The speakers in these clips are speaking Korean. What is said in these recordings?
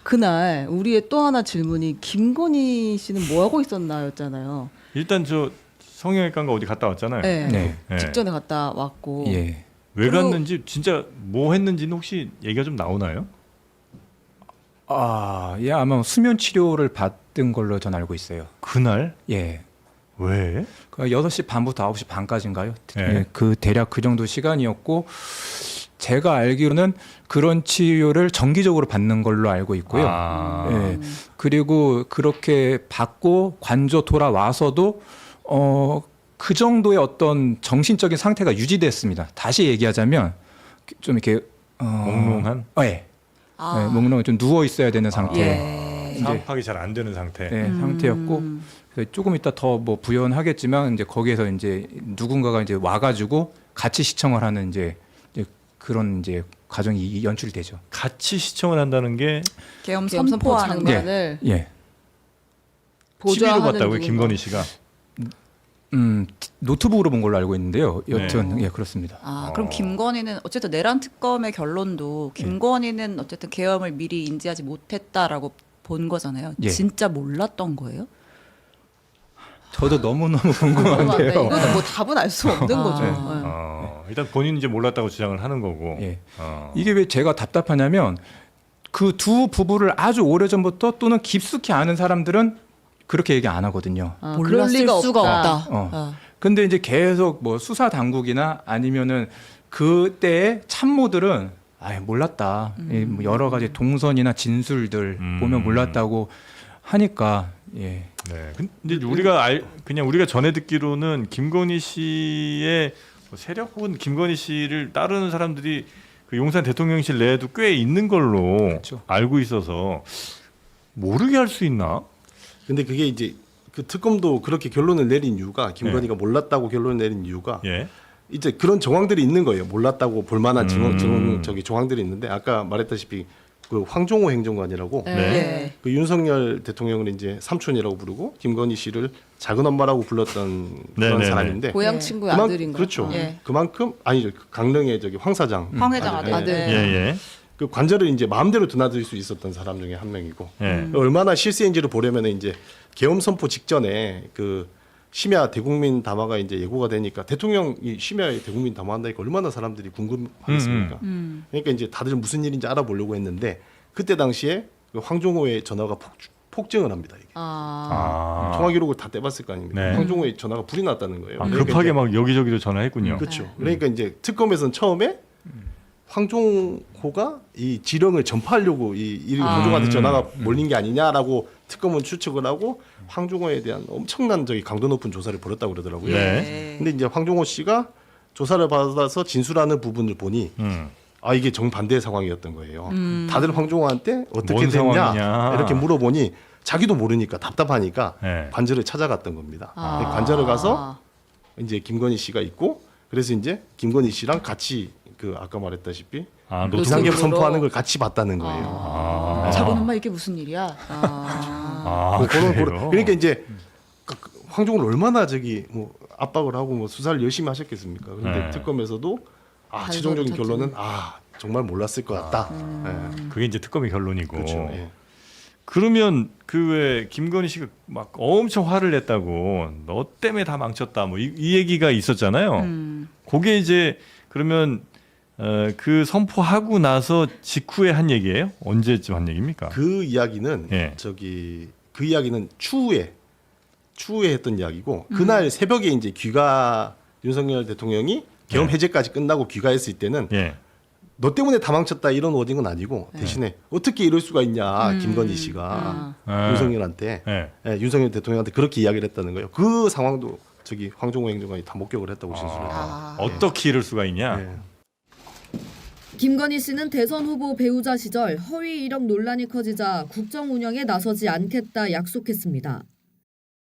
그날 우리의 또 하나 질문이 김건희 씨는 뭐 하고 있었나였잖아요. 일단 저 성형외과인가 어디 갔다 왔잖아요. 네. 네. 네. 직전에 갔다 왔고. 예. 왜 그리고- 갔는지 진짜 뭐 했는지는 혹시 얘기가 좀 나오나요? 예, 아마 수면 치료를 받은 걸로 전 알고 있어요. 그날 예. 왜? 그 6시 반부터 9시 반까지인가요? 네. 예, 그 대략 그 정도 시간이었고 제가 알기로는 그런 치료를 정기적으로 받는 걸로 알고 있고요. 아. 예. 그리고 그렇게 받고 관저 돌아와서도 그 정도의 어떤 정신적인 상태가 유지됐습니다. 다시 얘기하자면 좀 이렇게 몽롱한 네, 몽롱 좀 누워 있어야 되는 상태. 예. 이제- 사업하기 잘 안 되는 상태. 네, 상태였고 그래서 조금 이따 더 뭐 부연하겠지만 이제 거기에서 이제 누군가가 이제 와가지고 같이 시청을 하는 이제 그런 이제 과정이 연출이 되죠. 같이 시청을 한다는 게 계엄 계엄 선포 선포하는 거. 장면을 예, 보좌하는 TV로 봤다고요, 누군가. 김건희 씨가. 노트북으로 본 걸로 알고 있는데요. 여튼 네. 예 그렇습니다. 그럼 김건희는 어쨌든 내란 특검의 결론도 네. 김건희는 어쨌든 계엄을 미리 인지하지 못했다라고 본 거잖아요. 예. 진짜 몰랐던 거예요? 저도 너무 너무 궁금한데 궁금한데요. 이거는 뭐 답은 알 수 없는 거죠. 네. 네. 일단 본인은 이제 몰랐다고 주장을 하는 거고. 예. 어. 이게 왜 제가 답답하냐면 그 두 부부를 아주 오래 전부터 또는 깊숙이 아는 사람들은 그렇게 얘기 안 하거든요. 그럴 몰랐을 리가 수가 없다. 근데 이제 계속 뭐 수사 당국이나 아니면은 그때의 참모들은 몰랐다. 뭐 여러 가지 동선이나 진술들 보면 몰랐다고 하니까 예. 네. 근데 그냥 우리가 전해 듣기로는 김건희 씨의 뭐 세력 혹은 김건희 씨를 따르는 사람들이 그 용산 대통령실 내에도 꽤 있는 걸로 그렇죠. 알고 있어서 모르게 할 수 있나? 근데 그게 이제 그 특검도 그렇게 결론을 내린 이유가 김건희가 몰랐다고 결론을 내린 이유가 예. 이제 그런 정황들이 있는 거예요. 몰랐다고 볼만한 정황들이 있는데 아까 말했다시피 그 황종호 행정관이라고 네. 네. 그 윤석열 대통령을 이제 삼촌이라고 부르고 김건희 씨를 작은 엄마라고 불렀던 그런 네네네. 사람인데 고향 네. 친구의 아들인가? 그렇죠. 예. 그만큼 아니죠. 강릉의 황 사장 황 회장 아들. 아들. 예, 예. 그 관절을 이제 마음대로 드나들 수 있었던 사람 중에 한 명이고 예. 얼마나 실세인지를 보려면 이제 계엄 선포 직전에 그 심야 대국민 담화가 이제 예고가 되니까 대통령이 심야에 대국민 담화한다니까 얼마나 사람들이 궁금하겠습니까? 그러니까 이제 다들 무슨 일인지 알아보려고 했는데 그때 당시에 그 황종호의 전화가 폭증을 합니다. 이게. 통화 기록을 다 떼봤을 거 아닙니까? 네. 황종호의 전화가 불이 났다는 거예요. 아, 그러니까 급하게 이제- 막 여기저기로 전화했군요. 그렇죠. 그러니까 이제 특검에서는 처음에 황종호가 이 지령을 전파하려고 이 황종호한테 전화가 몰린 게 아니냐라고 특검은 추측을 하고 황종호에 대한 엄청난 강도 높은 조사를 벌였다고 그러더라고요. 네. 근데 이제 황종호 씨가 조사를 받아서 진술하는 부분을 보니 이게 정반대의 상황이었던 거예요. 다들 황종호한테 어떻게 뭔 됐냐 상황이냐. 이렇게 물어보니 자기도 모르니까 답답하니까 네. 관절을 찾아갔던 겁니다. 근데 관절을 가서 이제 김건희 씨가 있고 그래서 이제 김건희 씨랑 같이 그 아까 말했다시피 노트북. 비상계엄 노트북으로. 선포하는 걸 같이 봤다는 거예요. 작은 엄마 이게 무슨 일이야? 그래요? 그러니까 이제 황종호를 얼마나 뭐 압박을 하고 뭐 수사를 열심히 하셨겠습니까? 그런데 네. 특검에서도 발버둥 최종적인 쳤죠. 결론은 정말 몰랐을 것 같다. 그게 이제 특검의 결론이고. 그렇죠. 예. 그러면 그 왜 김건희 씨가 막 엄청 화를 냈다고 너 때문에 다 망쳤다 뭐 이 얘기가 있었잖아요. 그게 이제 그러면 그 선포하고 나서 직후에 한 얘기예요? 언제쯤 한 얘기입니까? 그 이야기는 예. 그 이야기는 추후에 했던 이야기고 그날 새벽에 이제 윤석열 대통령이 계엄 네. 해제까지 끝나고 귀가했을 때는 예. 너 때문에 다 망쳤다 이런 워딩은 아니고 대신에 어떻게 이럴 수가 있냐 김건희 씨가 윤석열한테 윤석열 대통령한테 그렇게 이야기를 했다는 거예요. 그 상황도 황종호 행정관이 다 목격을 했다고 진술했다. 어떻게 이럴 수가 있냐? 예. 김건희 씨는 대선 후보 배우자 시절 허위 이력 논란이 커지자 국정 운영에 나서지 않겠다 약속했습니다.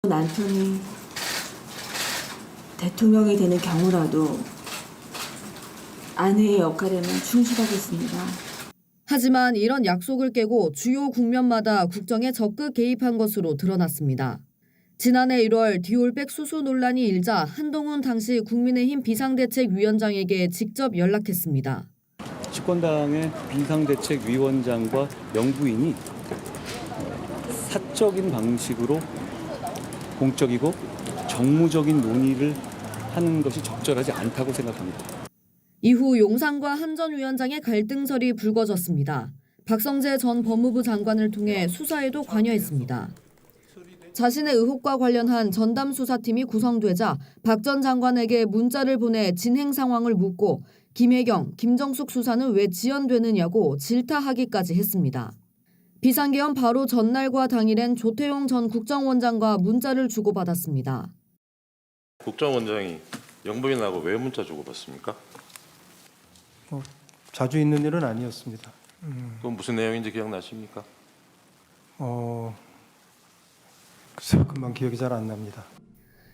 남편이 대통령이 되는 경우라도 아내의 역할에만 충실하겠습니다. 하지만 이런 약속을 깨고 주요 국면마다 국정에 적극 개입한 것으로 드러났습니다. 지난해 1월 디올백 수수 논란이 일자 한동훈 당시 국민의힘 비상대책위원장에게 직접 연락했습니다. 집권당의 비상대책위원장과 영부인이 사적인 방식으로 공적이고 정무적인 논의를 하는 것이 적절하지 않다고 생각합니다. 이후 용산과 한 전 위원장의 갈등설이 불거졌습니다. 박성재 전 법무부 장관을 통해 수사에도 관여했습니다. 자신의 의혹과 관련한 전담 수사팀이 구성되자 박 전 장관에게 문자를 보내 진행 상황을 묻고 김혜경, 김정숙 수사는 왜 지연되느냐고 질타하기까지 했습니다. 비상계엄 바로 전날과 당일엔 조태용 전 국정원장과 문자를 주고받았습니다. 국정원장이 영부인하고 왜 문자 주고받습니까? 자주 있는 일은 아니었습니다. 그건 무슨 내용인지 기억나십니까? 글쎄요, 금방 기억이 잘 안 납니다.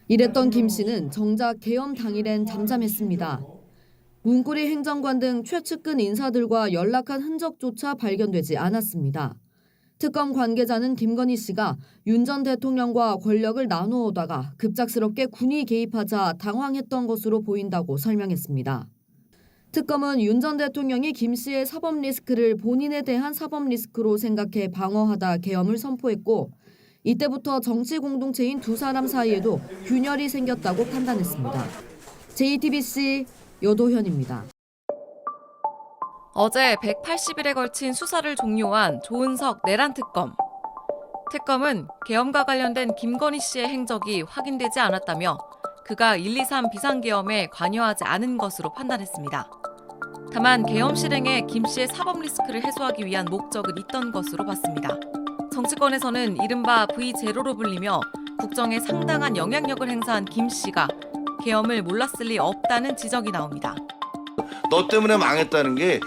이랬던 김 씨는 정작 계엄 당일엔 잠잠했습니다. 문고리 행정관 등 최측근 인사들과 연락한 흔적조차 발견되지 않았습니다. 특검 관계자는 김건희 씨가 윤 전 대통령과 권력을 나누어오다가 급작스럽게 군이 개입하자 당황했던 것으로 보인다고 설명했습니다. 특검은 윤 전 대통령이 김 씨의 사법 리스크를 본인에 대한 사법 리스크로 생각해 방어하다 계엄을 선포했고 이때부터 정치 공동체인 두 사람 사이에도 균열이 생겼다고 판단했습니다. JTBC 여도현입니다. 어제 180일에 걸친 수사를 종료한 조은석 내란 특검. 특검은 계엄과 관련된 김건희 씨의 행적이 확인되지 않았다며 그가 123 비상계엄에 관여하지 않은 것으로 판단했습니다. 다만 계엄 실행에 김 씨의 사법 리스크를 해소하기 위한 목적은 있던 것으로 봤습니다. 정치권에서는 이른바 V0로 불리며 국정에 상당한 영향력을 행사한 김 씨가 계엄을 몰랐을 리 없다는 지적이 나옵니다. 너 때문에 망했다는 게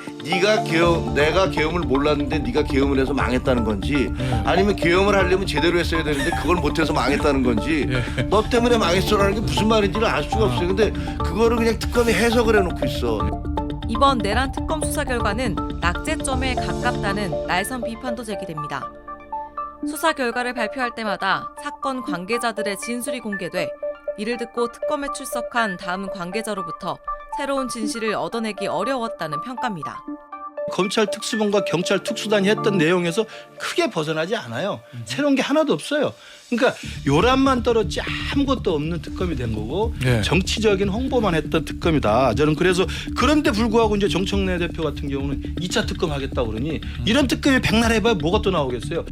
내가 계엄을 몰랐는데 네가 계엄을 해서 망했다는 건지 아니면 계엄을 하려면 제대로 했어야 되는데 그걸 못해서 망했다는 건지 너 때문에 망했어라는 게 무슨 말인지를 알 수가 없어요. 근데 그거를 그냥 특검이 해석을 해놓고 있어. 이번 내란 특검 수사 결과는 낙제점에 가깝다는 날선 비판도 제기됩니다. 수사 결과를 발표할 때마다 사건 관계자들의 진술이 공개돼 이를 듣고 특검에 출석한 다음 관계자로부터 새로운 진실을 얻어내기 어려웠다는 평가입니다. 검찰 특수본과 경찰 특수단이 했던 내용에서 크게 벗어나지 않아요. 새로운 게 하나도 없어요. 그러니까 요람만 떨었지 아무것도 없는 특검이 된 거고 정치적인 홍보만 했던 특검이다. 저는 그래서 그런데 불구하고 이제 정청래 대표 같은 경우는 2차 특검 하겠다고 그러니 이런 특검이 백날 해봐야 뭐가 또 나오겠어요.